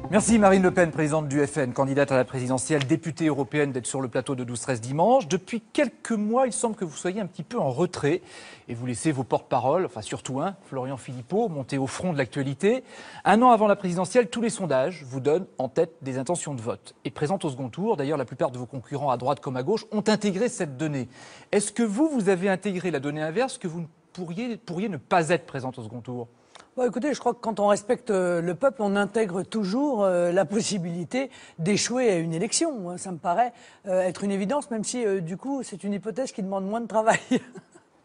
Merci Marine Le Pen, présidente du FN, candidate à la présidentielle, députée européenne, d'être sur le plateau de 12-13 dimanche. Depuis quelques mois, il semble que vous soyez un petit peu en retrait et vous laissez vos porte-paroles, enfin surtout un, Florian Philippot, monter au front de l'actualité. Un an avant la présidentielle, tous les sondages vous donnent en tête des intentions de vote. Et présente au second tour, d'ailleurs la plupart de vos concurrents à droite comme à gauche ont intégré cette donnée. Est-ce que vous avez intégré la donnée inverse, que vous pourriez ne pas être présente au second tour ? Bon, écoutez, je crois que quand on respecte le peuple, on intègre toujours la possibilité d'échouer à une élection. Ça me paraît être une évidence, même si du coup c'est une hypothèse qui demande moins de travail.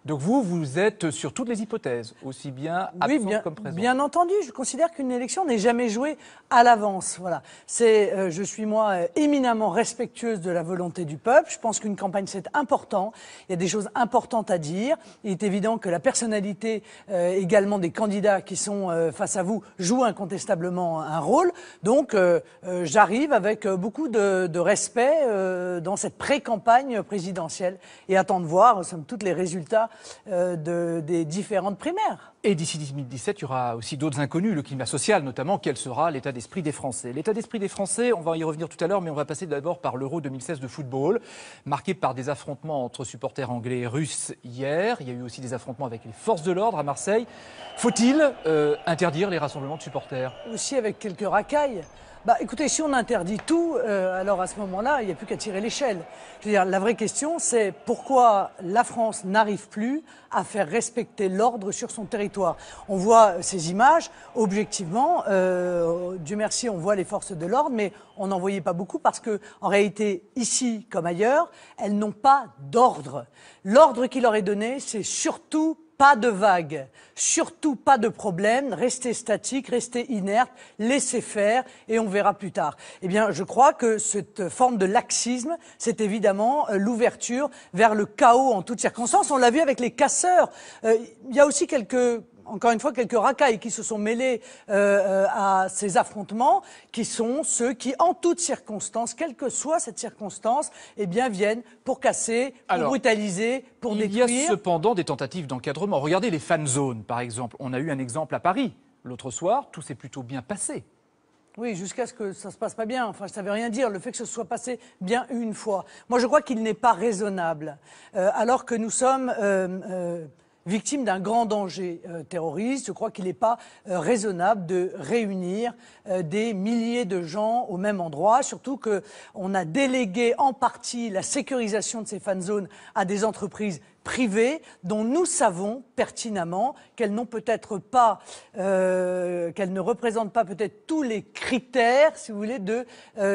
Donc vous êtes sur toutes les hypothèses, aussi bien absente comme présente. Bien entendu, je considère qu'une élection n'est jamais jouée à l'avance. Voilà. Je suis moi éminemment respectueuse de la volonté du peuple. Je pense qu'une campagne c'est important. Il y a des choses importantes à dire. Il est évident que la personnalité également des candidats qui sont face à vous joue incontestablement un rôle. Donc j'arrive avec beaucoup de respect dans cette pré-campagne présidentielle et attends de voir, somme toute, les résultats des différentes primaires. Et d'ici 2017, il y aura aussi d'autres inconnus, le climat social notamment. Quel sera l'état d'esprit des Français? L'état d'esprit des Français, on va y revenir tout à l'heure, mais on va passer d'abord par l'Euro 2016 de football, marqué par des affrontements entre supporters anglais et russes hier. Il y a eu aussi des affrontements avec les forces de l'ordre à Marseille. Faut-il interdire les rassemblements de supporters? Aussi avec quelques racailles. Écoutez, si on interdit tout, alors à ce moment-là, il n'y a plus qu'à tirer l'échelle. Je veux dire, la vraie question, c'est pourquoi la France n'arrive plus à faire respecter l'ordre sur son territoire. On voit ces images, objectivement, Dieu merci, on voit les forces de l'ordre, mais on n'en voyait pas beaucoup parce que, en réalité, ici comme ailleurs, elles n'ont pas d'ordre. L'ordre qui leur est donné, c'est surtout pas de vagues, surtout pas de problème, restez statique, restez inerte, laissez faire et on verra plus tard. Eh bien, je crois que cette forme de laxisme, c'est évidemment l'ouverture vers le chaos en toutes circonstances. On l'a vu avec les casseurs. Il y a aussi encore une fois, quelques racailles qui se sont mêlés à ces affrontements, qui sont ceux qui, en toutes circonstances, quelle que soit cette circonstance, eh bien, viennent pour casser, pour brutaliser, pour détruire. Il y a cependant des tentatives d'encadrement. Regardez les fan zones, par exemple. On a eu un exemple à Paris. L'autre soir, tout s'est plutôt bien passé. Oui, jusqu'à ce que ça se passe pas bien. Enfin, ça veut rien dire, le fait que ce soit passé bien une fois. Moi, je crois qu'il n'est pas raisonnable, alors que nous sommes victime d'un grand danger terroriste. Je crois qu'il n'est pas raisonnable de réunir des milliers de gens au même endroit, surtout qu'on a délégué en partie la sécurisation de ces fan zones à des entreprises privées dont nous savons pertinemment qu'elles n'ont peut-être pas, qu'elles ne représentent pas peut-être tous les critères, si vous voulez, de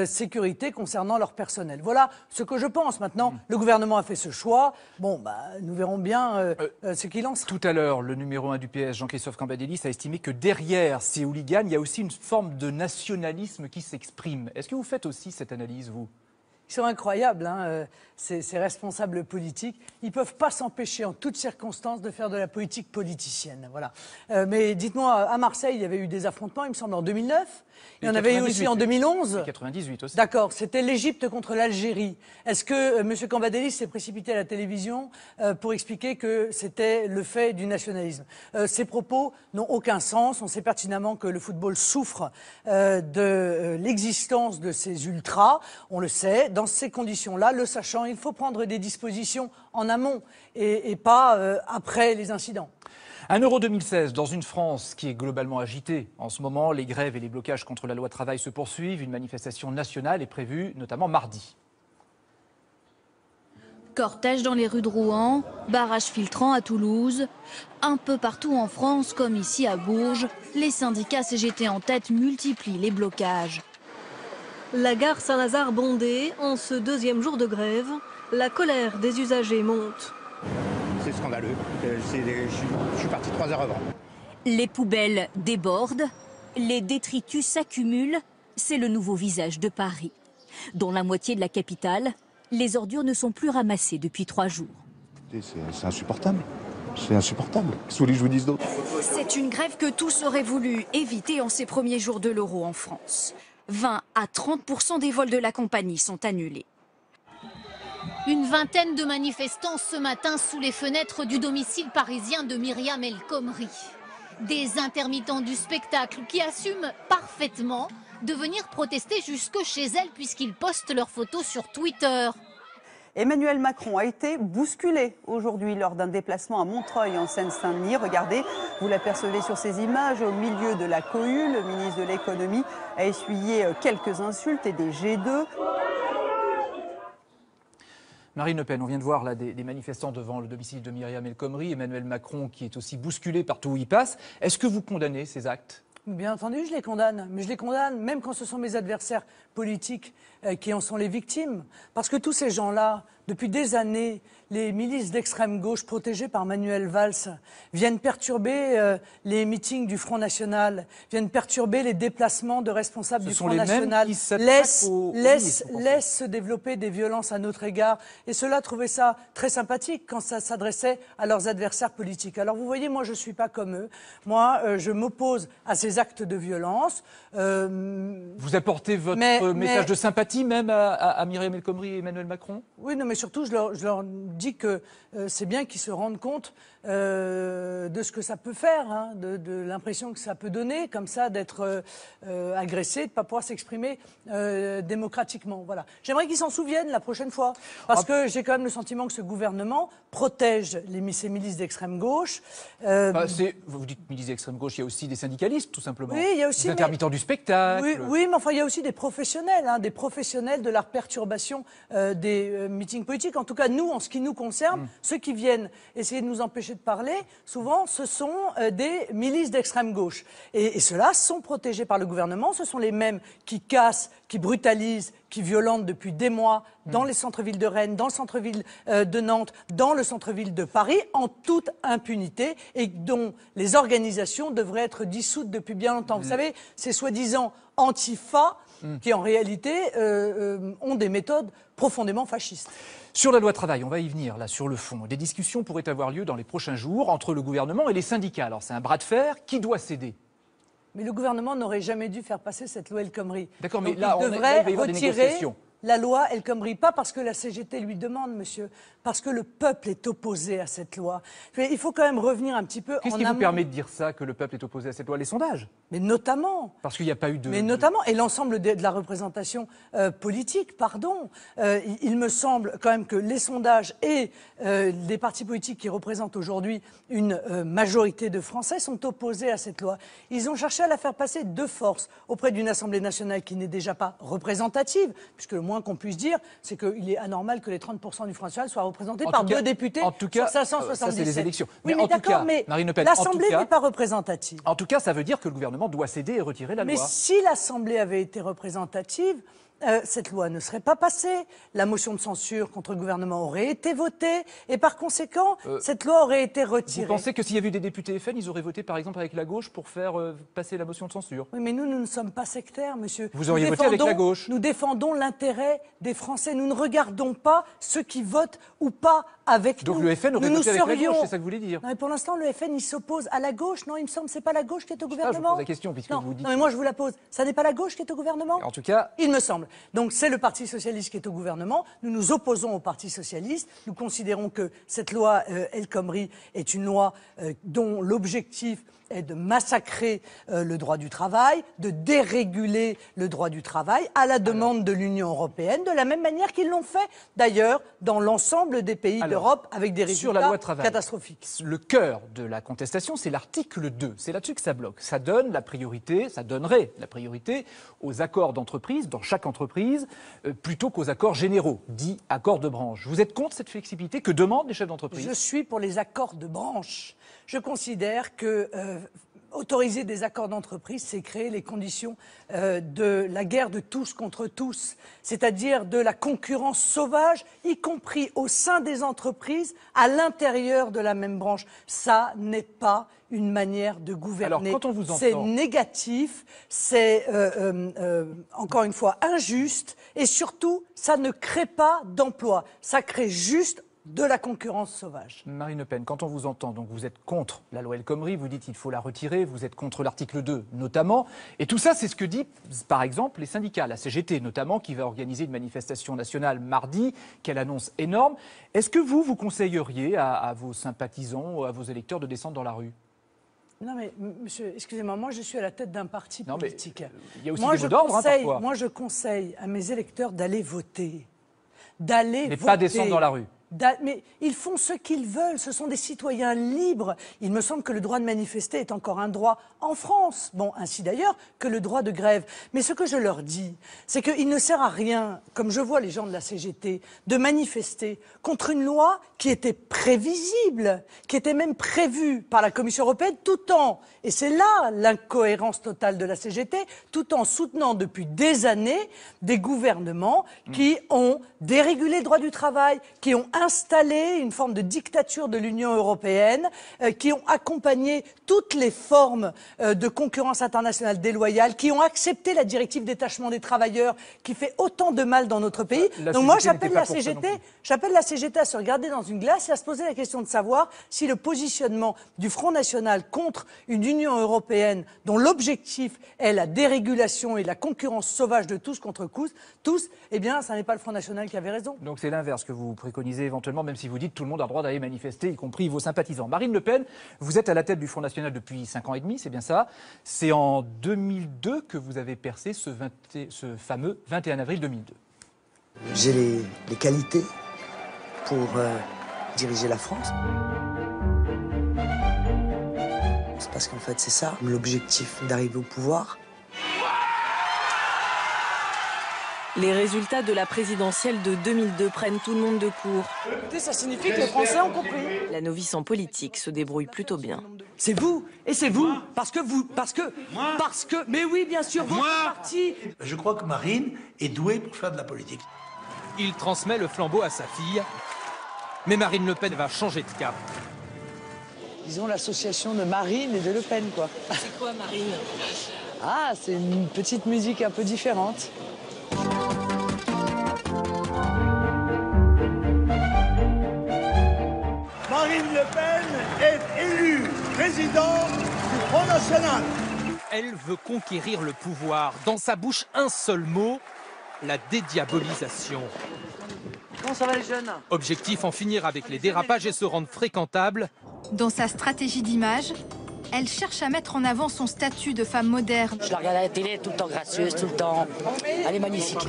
sécurité concernant leur personnel. Voilà ce que je pense. Maintenant, le gouvernement a fait ce choix. Bon, nous verrons bien ce qu'il en sera. Tout à l'heure, le numéro 1 du PS, Jean-Christophe Cambadélis, a estimé que derrière ces hooligans, il y a aussi une forme de nationalisme qui s'exprime. Est-ce que vous faites aussi cette analyse, vous ? Ils sont incroyables, ces responsables politiques. Ils ne peuvent pas s'empêcher en toutes circonstances de faire de la politique politicienne. Voilà. Mais dites-moi, à Marseille, il y avait eu des affrontements, il me semble, en 2009. Il y en avait eu aussi en 2011. Et 98 aussi. D'accord, c'était l'Égypte contre l'Algérie. Est-ce que M. Cambadélis s'est précipité à la télévision pour expliquer que c'était le fait du nationalisme? Ces propos n'ont aucun sens. On sait pertinemment que le football souffre de l'existence de ces ultras. On le sait. Dans ces conditions-là, le sachant, il faut prendre des dispositions en amont et pas après les incidents. Un Euro 2016 dans une France qui est globalement agitée. En ce moment, les grèves et les blocages contre la loi travail se poursuivent. Une manifestation nationale est prévue, notamment mardi. Cortège dans les rues de Rouen, barrage filtrant à Toulouse. Un peu partout en France, comme ici à Bourges, les syndicats CGT en tête multiplient les blocages. La gare Saint-Lazare bondée, en ce deuxième jour de grève, la colère des usagers monte. C'est scandaleux. Je suis parti 3 heures avant. Les poubelles débordent, les détritus s'accumulent. C'est le nouveau visage de Paris. Dans la moitié de la capitale, les ordures ne sont plus ramassées depuis 3 jours. C'est insupportable. C'est insupportable. Qu'est-ce que vous voulez que je vous dise d'autre? C'est une grève que tous auraient voulu éviter en ces premiers jours de l'euro en France. 20 à 30% des vols de la compagnie sont annulés. Une vingtaine de manifestants ce matin sous les fenêtres du domicile parisien de Myriam El Khomri. Des intermittents du spectacle qui assument parfaitement de venir protester jusque chez elles puisqu'ils postent leurs photos sur Twitter. Emmanuel Macron a été bousculé aujourd'hui lors d'un déplacement à Montreuil en Seine-Saint-Denis. Regardez, vous l'apercevez sur ces images, au milieu de la cohue, le ministre de l'économie a essuyé quelques insultes et des jets d'œufs. Marine Le Pen, on vient de voir là des manifestants devant le domicile de Myriam El Khomri, Emmanuel Macron qui est aussi bousculé partout où il passe. Est-ce que vous condamnez ces actes ? Bien entendu, je les condamne. Mais je les condamne même quand ce sont mes adversaires politiques qui en sont les victimes. Parce que tous ces gens-là, depuis des années, les milices d'extrême gauche protégées par Manuel Valls viennent perturber les meetings du Front National, viennent perturber les déplacements de responsables du Front National, laissent se développer des violences à notre égard. Et ceux-là trouvaient ça très sympathique quand ça s'adressait à leurs adversaires politiques. Alors vous voyez, moi je ne suis pas comme eux. Moi, je m'oppose à ces actes de violence. Vous apportez votre message de sympathie même à Myriam El Khomri et Emmanuel Macron ? Oui, non, mais surtout, je leur dis que c'est bien qu'ils se rendent compte de ce que ça peut faire, hein, de l'impression que ça peut donner, comme ça, d'être agressé, de ne pas pouvoir s'exprimer démocratiquement. Voilà. J'aimerais qu'ils s'en souviennent la prochaine fois, parce que j'ai quand même le sentiment que ce gouvernement protège ces milices d'extrême gauche. Vous dites milices d'extrême gauche, il y a aussi des syndicalistes, tout simplement. Oui, il y a aussi des intermittents du spectacle. Oui, mais enfin, il y a aussi des professionnels, des professionnels de la perturbation des meetings politiques. En tout cas, nous, en ce qui nous concerne, ceux qui viennent essayer de nous empêcher de parler, souvent, ce sont des milices d'extrême gauche. Et ceux-là sont protégés par le gouvernement. Ce sont les mêmes qui cassent, qui brutalisent, qui violentent depuis des mois dans les centres-villes de Rennes, dans le centre-ville de Nantes, dans le centre-ville de Paris, en toute impunité, et dont les organisations devraient être dissoutes depuis bien longtemps. Vous savez, ces soi-disant antifa qui, en réalité, ont des méthodes profondément fascistes. Sur la loi travail, on va y venir, là, sur le fond. Des discussions pourraient avoir lieu dans les prochains jours entre le gouvernement et les syndicats. Alors, c'est un bras de fer. Qui doit céder ? Mais le gouvernement n'aurait jamais dû faire passer cette loi El Khomri. D'accord, mais donc, là, il devrait il va y avoir des retirer négociations. la loi El Khomri. Pas parce que la CGT lui demande, monsieur, parce que le peuple est opposé à cette loi. Il faut quand même revenir un petit peu en amont. Qu'est-ce qui vous permet de dire ça, que le peuple est opposé à cette loi ? Les sondages ? Mais notamment. Parce qu'il n'y a pas eu de... Mais notamment, et l'ensemble de la représentation politique, pardon. Il me semble quand même que les sondages et les partis politiques qui représentent aujourd'hui une majorité de Français sont opposés à cette loi. Ils ont cherché à la faire passer de force auprès d'une Assemblée nationale qui n'est déjà pas représentative, puisque le moins qu'on puisse dire, c'est qu'il est anormal que les 30% du Front National soient représentés par deux députés sur 577. Ça, c'est les élections. Oui, mais d'accord, mais Marine Le Pen, l'Assemblée n'est pas représentative. En tout cas, ça veut dire que le gouvernement doit céder et retirer la loi. Mais si l'Assemblée avait été représentative, cette loi ne serait pas passée, la motion de censure contre le gouvernement aurait été votée, et par conséquent, cette loi aurait été retirée. Vous pensez que s'il y avait eu des députés FN, ils auraient voté par exemple avec la gauche pour faire passer la motion de censure ? Oui, mais nous ne sommes pas sectaires, monsieur. Vous auriez voté avec la gauche ? Nous défendons l'intérêt des Français. Nous ne regardons pas ceux qui votent ou pas avec nous. Donc le FN aurait voté avec la gauche, c'est ça que vous voulez dire ? Non, mais pour l'instant, le FN, il s'oppose à la gauche. Non, il me semble que ce n'est pas la gauche qui est au gouvernement. Je vous pose la question, puisque vous dites... Non, mais moi, je vous la pose. Ça n'est pas la gauche qui est au gouvernement ? En tout cas... Il me semble. Donc, c'est le Parti socialiste qui est au gouvernement. Nous nous opposons au Parti socialiste. Nous considérons que cette loi El Khomri est une loi dont l'objectif est de massacrer le droit du travail, de déréguler le droit du travail à la demande de l'Union européenne, de la même manière qu'ils l'ont fait d'ailleurs dans l'ensemble des pays d'Europe avec des résultats catastrophiques. Le cœur de la contestation, c'est l'article 2. C'est là-dessus que ça bloque. Ça donne la priorité, ça donnerait la priorité aux accords d'entreprise, dans chaque entreprise, plutôt qu'aux accords généraux, dits accords de branche. Vous êtes contre cette flexibilité que demandent les chefs d'entreprise ? Je suis pour les accords de branche. Je considère que autoriser des accords d'entreprise, c'est créer les conditions de la guerre de tous contre tous, c'est-à-dire de la concurrence sauvage, y compris au sein des entreprises, à l'intérieur de la même branche. Ça n'est pas une manière de gouverner. Alors, quand on vous entend... C'est négatif, c'est encore une fois injuste, et surtout, ça ne crée pas d'emploi. Ça crée juste de la concurrence sauvage. Marine Le Pen, quand on vous entend, donc vous êtes contre la loi El Khomri, vous dites qu'il faut la retirer, vous êtes contre l'article 2 notamment, et tout ça c'est ce que disent par exemple les syndicats, la CGT notamment, qui va organiser une manifestation nationale mardi, quelle annonce énorme. Est-ce que vous conseilleriez à vos sympathisants, à vos électeurs de descendre dans la rue ? Non mais, monsieur, excusez-moi, moi je suis à la tête d'un parti politique. Il y a aussi des mots d'ordre, parfois. Moi je conseille à mes électeurs d'aller voter. D'aller voter. Mais pas descendre dans la rue. Mais ils font ce qu'ils veulent, ce sont des citoyens libres. Il me semble que le droit de manifester est encore un droit en France. Bon, ainsi d'ailleurs que le droit de grève. Mais ce que je leur dis, c'est qu'il ne sert à rien, comme je vois les gens de la CGT, de manifester contre une loi qui était prévisible, qui était même prévue par la Commission européenne, tout en, et c'est là l'incohérence totale de la CGT, tout en soutenant depuis des années des gouvernements qui ont dérégulé le droit du travail, qui ont installé une forme de dictature de l'Union européenne, qui ont accompagné toutes les formes de concurrence internationale déloyale, qui ont accepté la directive détachement des travailleurs, qui fait autant de mal dans notre pays. Donc moi, j'appelle la CGT à se regarder dans une glace et à se poser la question de savoir si le positionnement du Front National contre une Union européenne dont l'objectif est la dérégulation et la concurrence sauvage de tous contre tous, eh bien, ça n'est pas le Front National qui avait raison. Donc c'est l'inverse que vous préconisez éventuellement, même si vous dites que tout le monde a le droit d'aller manifester, y compris vos sympathisants. Marine Le Pen, vous êtes à la tête du Front National depuis 5 ans et demi, c'est bien ça. C'est en 2002 que vous avez percé ce fameux 21 avril 2002. J'ai les qualités pour diriger la France. C'est parce qu'en fait c'est ça, l'objectif d'arriver au pouvoir. Les résultats de la présidentielle de 2002 prennent tout le monde de court. Écoutez, ça signifie que les Français ont compris. La novice en politique se débrouille plutôt bien. C'est vous, et c'est vous, parce que, mais oui, bien sûr, votre parti. Je crois que Marine est douée pour faire de la politique. Il transmet le flambeau à sa fille, mais Marine Le Pen va changer de cap. Disons l'association de Marine et de Le Pen, quoi. C'est quoi, Marine? Ah, c'est une petite musique un peu différente. Marine Le Pen est élue présidente du Front National. Elle veut conquérir le pouvoir. Dans sa bouche, un seul mot, la dédiabolisation. Comment ça va les jeunes? Objectif, en finir avec les dérapages et se rendre fréquentable. Dans sa stratégie d'image, elle cherche à mettre en avant son statut de femme moderne. Je la regarde à la télé, tout le temps gracieuse, tout le temps. Elle est magnifique.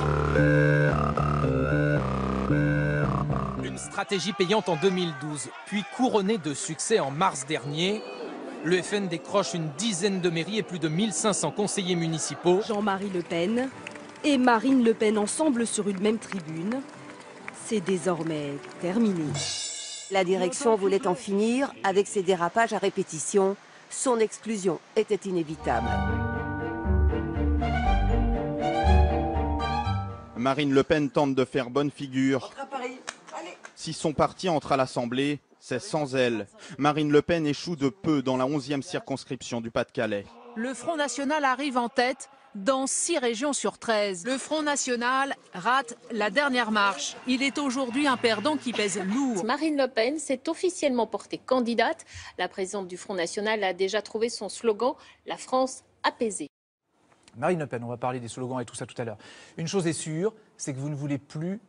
Une stratégie payante en 2012, puis couronnée de succès en mars dernier. Le FN décroche une dizaine de mairies et plus de 1500 conseillers municipaux. Jean-Marie Le Pen et Marine Le Pen ensemble sur une même tribune. C'est désormais terminé. La direction voulait en finir avec ces dérapages à répétition. Son exclusion était inévitable. Marine Le Pen tente de faire bonne figure. Si son parti entre à l'Assemblée, c'est sans elle. Marine Le Pen échoue de peu dans la 11e circonscription du Pas-de-Calais. Le Front National arrive en tête dans 6 régions sur 13. Le Front National rate la dernière marche. Il est aujourd'hui un perdant qui pèse lourd. Marine Le Pen s'est officiellement portée candidate. La présidente du Front National a déjà trouvé son slogan « La France apaisée ». Marine Le Pen, on va parler des slogans et tout ça tout à l'heure. Une chose est sûre, c'est que vous ne voulez plus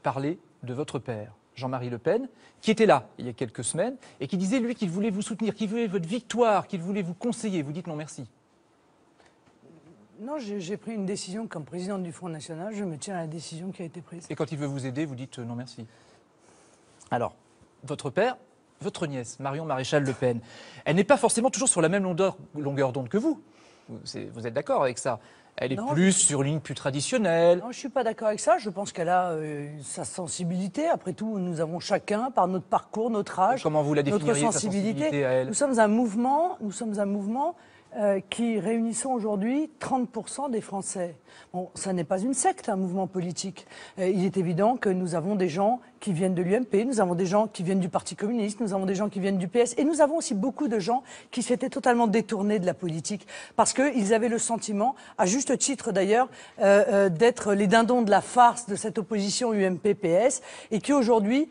parler de votre père, Jean-Marie Le Pen, qui était là il y a quelques semaines et qui disait, lui, qu'il voulait vous soutenir, qu'il voulait votre victoire, qu'il voulait vous conseiller. Vous dites non merci. Non, j'ai pris une décision comme présidente du Front National. Je me tiens à la décision qui a été prise. Et quand il veut vous aider, vous dites non merci. Alors, votre père, votre nièce, Marion Maréchal Le Pen, elle n'est pas forcément toujours sur la même longueur d'onde que vous. Vous êtes d'accord avec ça? Elle est plus sur une ligne plus traditionnelle. Non, je ne suis pas d'accord avec ça. Je pense qu'elle a sa sensibilité. Après tout, nous avons chacun, par notre parcours, notre âge, comment vous la définiriez, notre sensibilité à elle? Nous sommes un mouvement qui réunissons aujourd'hui 30% des Français. Bon, ça n'est pas une secte, un mouvement politique. Il est évident que nous avons des gens qui viennent de l'UMP, nous avons des gens qui viennent du Parti communiste, nous avons des gens qui viennent du PS, et nous avons aussi beaucoup de gens qui s'étaient totalement détournés de la politique, parce qu'ils avaient le sentiment, à juste titre d'ailleurs, d'être les dindons de la farce de cette opposition UMP-PS, et qui aujourd'hui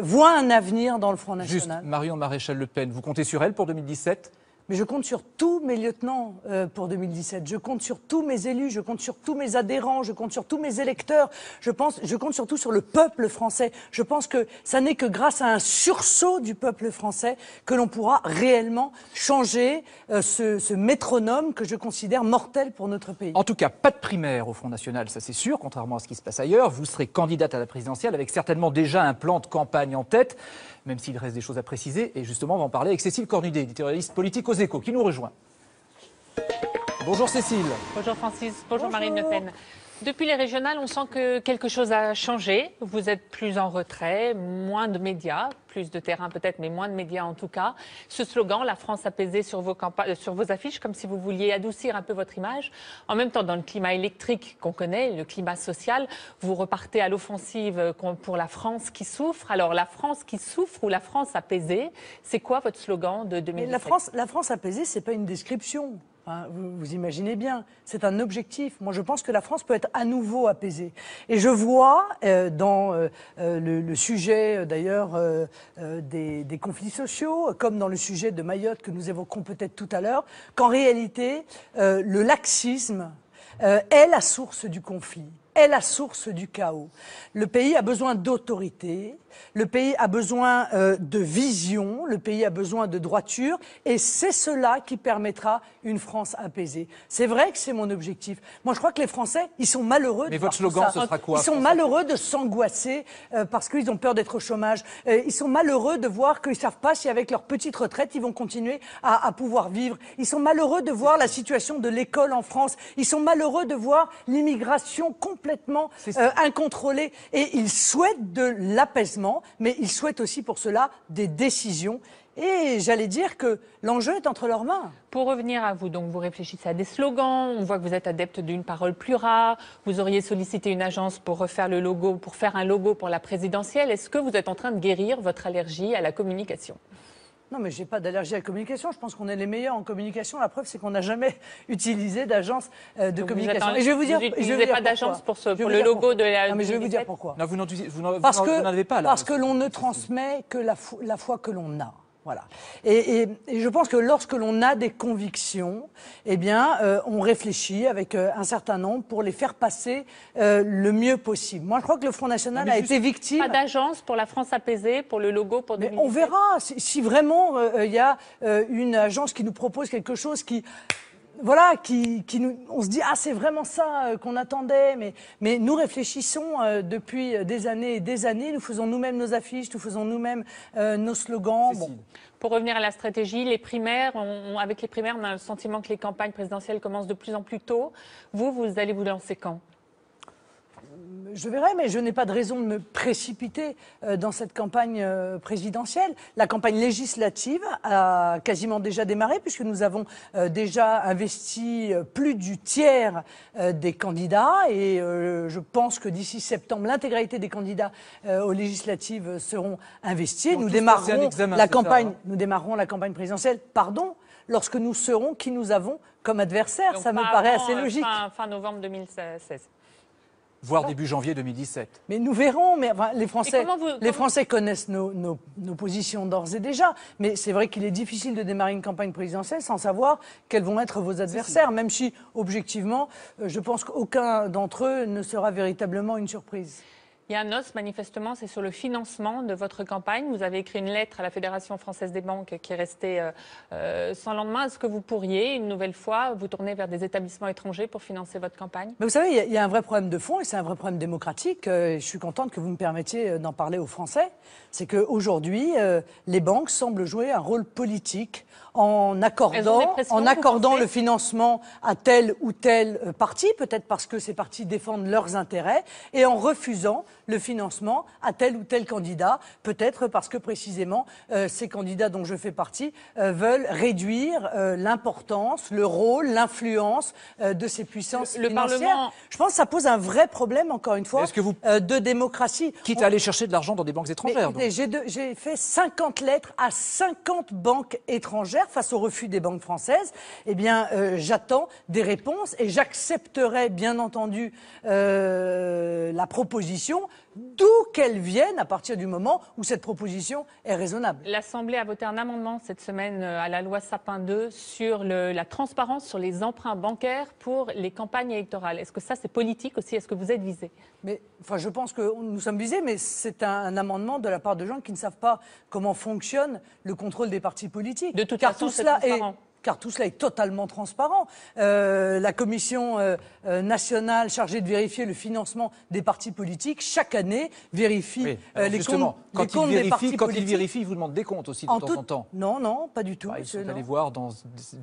voient un avenir dans le Front National. Juste, Marion Maréchal Le Pen, vous comptez sur elle pour 2017 ? Mais je compte sur tous mes lieutenants pour 2017. Je compte sur tous mes élus, je compte sur tous mes adhérents, je compte sur tous mes électeurs. Je compte surtout sur le peuple français. Je pense que ça n'est que grâce à un sursaut du peuple français que l'on pourra réellement changer ce métronome que je considère mortel pour notre pays. En tout cas, pas de primaire au Front National, ça c'est sûr, contrairement à ce qui se passe ailleurs. Vous serez candidate à la présidentielle avec certainement déjà un plan de campagne en tête, même s'il reste des choses à préciser. Et justement, on va en parler avec Cécile Cornudet, éditorialiste politique aux Échos, qui nous rejoint. Bonjour Cécile. Bonjour Francis, bonjour Marine Le Pen. Depuis les régionales, on sent que quelque chose a changé. Vous êtes plus en retrait, moins de médias, plus de terrain peut-être, mais moins de médias en tout cas. Ce slogan, la France apaisée sur vos affiches, comme si vous vouliez adoucir un peu votre image. En même temps, dans le climat électrique qu'on connaît, le climat social, vous repartez à l'offensive pour la France qui souffre. Alors la France qui souffre ou la France apaisée, c'est quoi votre slogan de 2017 ? La France apaisée, c'est pas une description. Hein, vous imaginez bien, c'est un objectif. Moi, je pense que la France peut être à nouveau apaisée. Et je vois dans le sujet, d'ailleurs, des conflits sociaux, comme dans le sujet de Mayotte que nous évoquerons peut-être tout à l'heure, qu'en réalité, le laxisme est la source du conflit, est la source du chaos. Le pays a besoin d'autorité. Le pays a besoin de vision, le pays a besoin de droiture, et c'est cela qui permettra une France apaisée. C'est vrai que c'est mon objectif. Moi, je crois que les Français, ils sont malheureux. Mais votre slogan, ce sera quoi ? Ils sont malheureux de s'angoisser parce qu'ils ont peur d'être au chômage. Ils sont malheureux de voir qu'ils ne savent pas si avec leur petite retraite, ils vont continuer à pouvoir vivre. Ils sont malheureux de voir la situation de l'école en France. Ils sont malheureux de voir l'immigration complètement incontrôlée. Et ils souhaitent de l'apaisement. Mais ils souhaitent aussi pour cela des décisions. Et j'allais dire que l'enjeu est entre leurs mains. Pour revenir à vous, donc vous réfléchissez à des slogans, on voit que vous êtes adepte d'une parole plus rare, vous auriez sollicité une agence pour refaire le logo, pour faire un logo pour la présidentielle. Est-ce que vous êtes en train de guérir votre allergie à la communication ? Non, mais je n'ai pas d'allergie à la communication. Je pense qu'on est les meilleurs en communication. La preuve, c'est qu'on n'a jamais utilisé d'agence de communication. Et je vais vous dire, vous n'utilisez pas d'agence pour le logo de la... Non, mais je vais vous dire pourquoi. Non, vous n'en avez pas là. Parce que l'on ne transmet que la foi que l'on a. Voilà. Et je pense que lorsque l'on a des convictions, eh bien, on réfléchit avec un certain nombre pour les faire passer le mieux possible. Moi, je crois que le Front National a été victime... Pas d'agence pour la France apaisée, pour le logo pour 2017. On verra. Si vraiment il y a une agence qui nous propose quelque chose qui... Voilà, on se dit, ah, c'est vraiment ça qu'on attendait, mais nous réfléchissons depuis des années et des années, nous faisons nous-mêmes nos affiches, nous faisons nous-mêmes nos slogans. Bon. Pour revenir à la stratégie, les primaires, avec les primaires, on a le sentiment que les campagnes présidentielles commencent de plus en plus tôt. Vous allez vous lancer quand ? Je verrai, mais je n'ai pas de raison de me précipiter dans cette campagne présidentielle. La campagne législative a quasiment déjà démarré puisque nous avons déjà investi plus du tiers des candidats et je pense que d'ici septembre, l'intégralité des candidats aux législatives seront investis. Donc, nous démarrerons la campagne présidentielle, lorsque nous saurons qui nous avons comme adversaire. Donc, ça me paraît assez logique. Fin novembre 2016. Voire début janvier 2017. Mais nous verrons. Mais enfin, les Français connaissent nos positions d'ores et déjà. Mais c'est vrai qu'il est difficile de démarrer une campagne présidentielle sans savoir quels vont être vos adversaires, même si, objectivement, je pense qu'aucun d'entre eux ne sera véritablement une surprise. Il y a un os, manifestement, c'est sur le financement de votre campagne. Vous avez écrit une lettre à la Fédération française des banques qui est restée sans lendemain. Est-ce que vous pourriez, une nouvelle fois, vous tourner vers des établissements étrangers pour financer votre campagne ? Mais vous savez, il y a un vrai problème de fond et c'est un vrai problème démocratique. Je suis contente que vous me permettiez d'en parler aux Français. C'est qu'aujourd'hui, les banques semblent jouer un rôle politique en accordant le financement à tel ou tel parti, peut-être parce que ces partis défendent leurs intérêts, et en refusant le financement à tel ou tel candidat, peut-être parce que précisément ces candidats dont je fais partie veulent réduire l'importance, le rôle, l'influence de ces puissances financières. Je pense que ça pose un vrai problème, encore une fois, de démocratie. Quitte à aller chercher de l'argent dans des banques étrangères. J'ai fait 50 lettres à 50 banques étrangères face au refus des banques françaises. Eh bien, j'attends des réponses et j'accepterai, bien entendu, la proposition d'où qu'elle vienne, à partir du moment où cette proposition est raisonnable. L'Assemblée a voté un amendement cette semaine à la loi Sapin 2 sur la transparence sur les emprunts bancaires pour les campagnes électorales. Est-ce que ça, c'est politique aussi? Est-ce que vous êtes visé? Mais, enfin, je pense que nous sommes visés, mais c'est un amendement de la part de gens qui ne savent pas comment fonctionne le contrôle des partis politiques. De toute façon, c'est transparent. Car tout cela est totalement transparent. La commission nationale chargée de vérifier le financement des partis politiques, chaque année, vérifie les comptes des partis politiques. Quand ils vérifient, ils vous demandent des comptes aussi de temps en temps. Non, non, pas du tout. Ils sont allés voir dans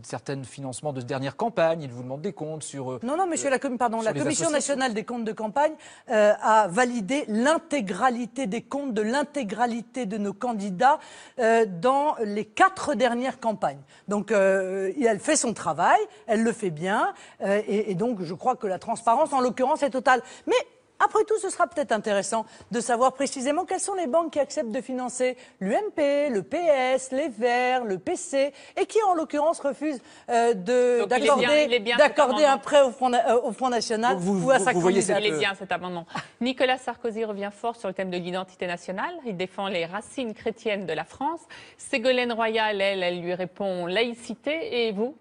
certains financements de dernière campagne, ils vous demandent des comptes sur... Non, monsieur, la Commission nationale des comptes de campagne a validé l'intégralité des comptes de l'intégralité de nos candidats dans les 4 dernières campagnes. Donc, elle fait son travail, elle le fait bien, et donc je crois que la transparence, en l'occurrence, est totale. Mais après tout, ce sera peut-être intéressant de savoir précisément quelles sont les banques qui acceptent de financer l'UMP, le PS, les Verts, le PC, et qui, en l'occurrence, refusent d'accorder un prêt au Front National ou à sa candidature. Il est bien cet amendement. Nicolas Sarkozy revient fort sur le thème de l'identité nationale. Il défend les racines chrétiennes de la France. Ségolène Royal, elle lui répond laïcité. Et vous?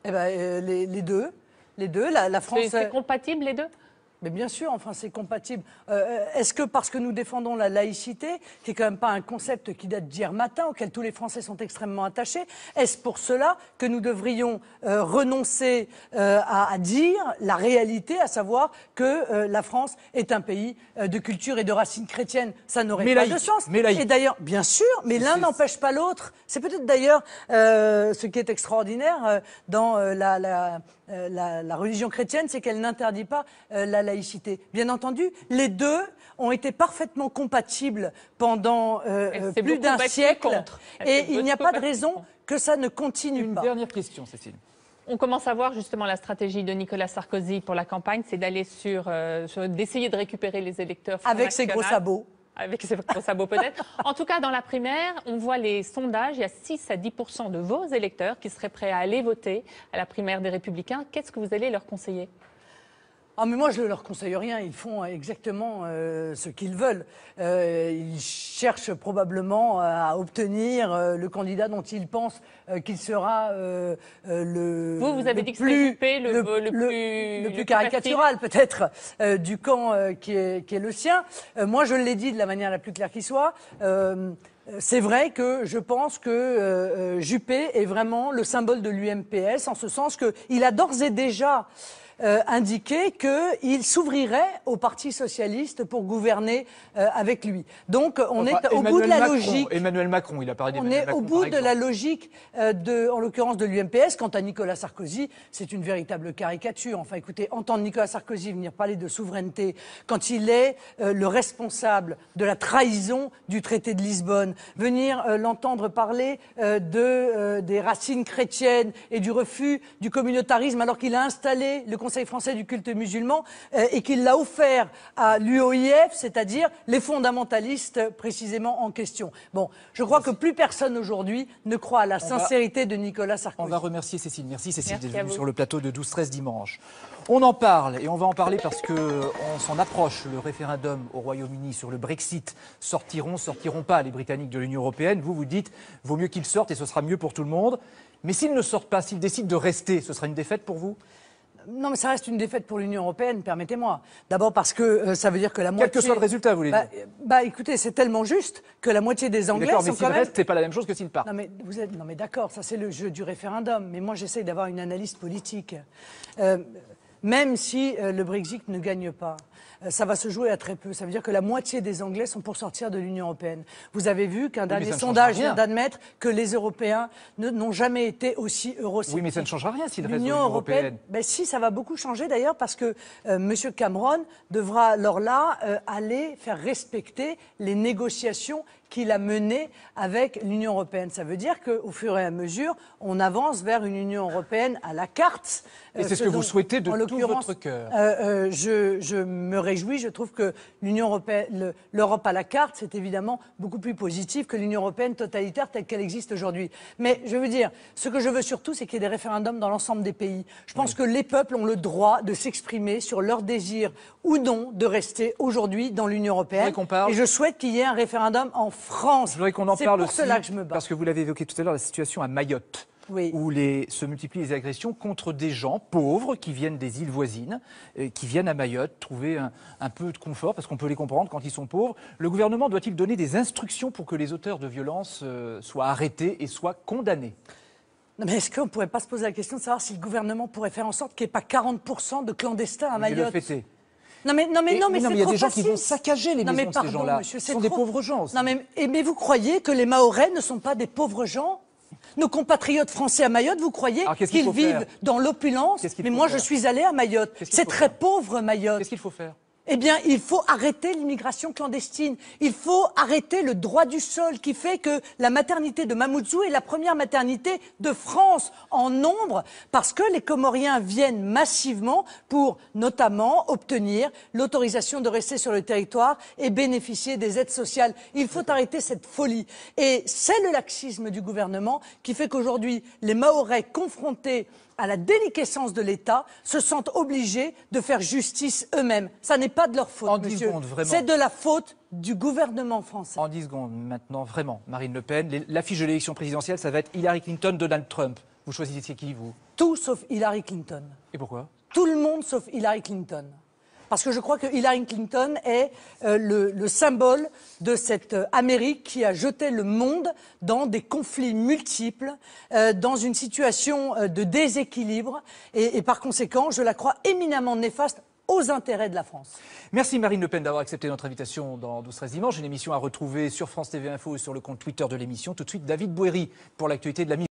Eh ben, les deux. Les deux. La France. C'est compatible, les deux? Mais bien sûr, enfin, c'est compatible. Est-ce que parce que nous défendons la laïcité, qui est quand même pas un concept qui date d'hier matin, auquel tous les Français sont extrêmement attachés, est-ce pour cela que nous devrions renoncer à dire la réalité, à savoir que la France est un pays de culture et de racines chrétiennes? Ça n'aurait pas de sens. Et d'ailleurs, bien sûr, mais l'un n'empêche pas l'autre. C'est peut-être d'ailleurs ce qui est extraordinaire dans la religion chrétienne, c'est qu'elle n'interdit pas la laïcité. Bien entendu, les deux ont été parfaitement compatibles pendant plus d'un siècle et il n'y a pas de raison que ça ne continue pas. Une dernière question, Cécile. On commence à voir justement la stratégie de Nicolas Sarkozy pour la campagne, c'est d'aller d'essayer de récupérer les électeurs avec ses gros sabots. Avec ses gros sabots peut-être. En tout cas, dans la primaire, on voit les sondages, il y a 6 à 10% de vos électeurs qui seraient prêts à aller voter à la primaire des Républicains. Qu'est-ce que vous allez leur conseiller? Ah, mais moi, je ne leur conseille rien. Ils font exactement ce qu'ils veulent. Ils cherchent probablement à obtenir le candidat dont ils pensent qu'il sera Vous avez dit que c'était le plus caricatural, peut-être, du camp qui est le sien. Moi, je l'ai dit de la manière la plus claire qui soit. C'est vrai que je pense que Juppé est vraiment le symbole de l'UMPS, en ce sens qu'il a d'ores et déjà indiqué qu'il s'ouvrirait au Parti socialiste pour gouverner avec lui. Donc on est au bout de la logique. Emmanuel Macron, il a parlé d'Emmanuel Macron. On est au bout de la logique, en l'occurrence de l'UMPS. Quant à Nicolas Sarkozy, c'est une véritable caricature. Enfin écoutez, entendre Nicolas Sarkozy venir parler de souveraineté quand il est le responsable de la trahison du traité de Lisbonne, venir l'entendre parler des racines chrétiennes et du refus du communautarisme alors qu'il a installé le Conseil français du culte musulman et qu'il l'a offert à l'UOIF, c'est-à-dire les fondamentalistes précisément en question. Bon, je crois que plus personne aujourd'hui ne croit à la sincérité de Nicolas Sarkozy. On va remercier Cécile. Merci Cécile d'être venue sur le plateau de 12-13 dimanche. On en parle et on va en parler parce qu'on s'en approche. Le référendum au Royaume-Uni sur le Brexit, sortiront pas les Britanniques de l'Union européenne. Vous dites, vaut mieux qu'ils sortent et ce sera mieux pour tout le monde. Mais s'ils ne sortent pas, s'ils décident de rester, ce sera une défaite pour vous ? Non, mais ça reste une défaite pour l'Union européenne, permettez-moi. D'abord parce que ça veut dire que la moitié... Quel que soit le résultat, vous voulez dire. Écoutez, c'est tellement juste que la moitié des Anglais d'accord, sont mais s'ils restent, c'est pas la même chose que s'ils partent. Non, mais d'accord, ça c'est le jeu du référendum. Mais moi, j'essaye d'avoir une analyse politique. Même si le Brexit ne gagne pas, ça va se jouer à très peu. Ça veut dire que la moitié des Anglais sont pour sortir de l'Union européenne. Vous avez vu qu'un dernier sondage vient d'admettre que les Européens n'ont jamais été aussi eurosceptiques. Oui, mais ça ne changera rien s'ils restent dans l'Union européenne. Ben si, ça va beaucoup changer d'ailleurs parce que M. Cameron devra alors là aller faire respecter les négociations qu'il a mené avec l'Union européenne. Ça veut dire qu'au fur et à mesure, on avance vers une Union européenne à la carte. Et c'est ce que vous souhaitez de tout votre cœur. Je me réjouis, je trouve que l'Union européenne, l'Europe à la carte, c'est évidemment beaucoup plus positif que l'Union européenne totalitaire telle qu'elle existe aujourd'hui. Mais je veux dire, ce que je veux surtout, c'est qu'il y ait des référendums dans l'ensemble des pays. Je pense que les peuples ont le droit de s'exprimer sur leur désir ou non de rester aujourd'hui dans l'Union européenne. Et je souhaite qu'il y ait un référendum en France. Je voudrais qu'on en parle aussi, cela que je me bats. parce que vous l'avez évoqué tout à l'heure, la situation à Mayotte. Oui. Où se multiplient les agressions contre des gens pauvres qui viennent des îles voisines, qui viennent à Mayotte trouver un peu de confort, parce qu'on peut les comprendre quand ils sont pauvres. Le gouvernement doit-il donner des instructions pour que les auteurs de violences soient arrêtés et soient condamnés ? Non, mais est-ce qu'on ne pourrait pas se poser la question de savoir si le gouvernement pourrait faire en sorte qu'il n'y ait pas 40% de clandestins à Mayotte ? Non mais il y a des gens qui vont saccager les maisons de ces gens-là. Ce sont des pauvres gens. Non mais vous croyez que les Mahorais ne sont pas des pauvres gens ? Nos compatriotes français à Mayotte, vous croyez qu'ils vivent dans l'opulence ? Mais moi, je suis allée à Mayotte. C'est très pauvre, Mayotte. Qu'est-ce qu'il faut faire ? Eh bien, il faut arrêter l'immigration clandestine. Il faut arrêter le droit du sol qui fait que la maternité de Mamoudzou est la première maternité de France en nombre parce que les Comoriens viennent massivement pour notamment obtenir l'autorisation de rester sur le territoire et bénéficier des aides sociales. Il faut arrêter cette folie. Et c'est le laxisme du gouvernement qui fait qu'aujourd'hui, les Mahorais confrontés à la déliquescence de l'État, se sentent obligés de faire justice eux-mêmes. Ça n'est pas de leur faute, monsieur. C'est de la faute du gouvernement français. En 10 secondes, maintenant, vraiment, Marine Le Pen, l'affiche de l'élection présidentielle, ça va être Hillary Clinton, Donald Trump. Vous choisissez qui, vous ? Tout sauf Hillary Clinton. Et pourquoi ? Tout le monde sauf Hillary Clinton. Parce que je crois que Hillary Clinton est le symbole de cette Amérique qui a jeté le monde dans des conflits multiples, dans une situation de déséquilibre. Et par conséquent, je la crois éminemment néfaste aux intérêts de la France. Merci Marine Le Pen d'avoir accepté notre invitation dans 12-13 dimanche. Une émission à retrouver sur France TV Info et sur le compte Twitter de l'émission. Tout de suite, David Boéry pour l'actualité de la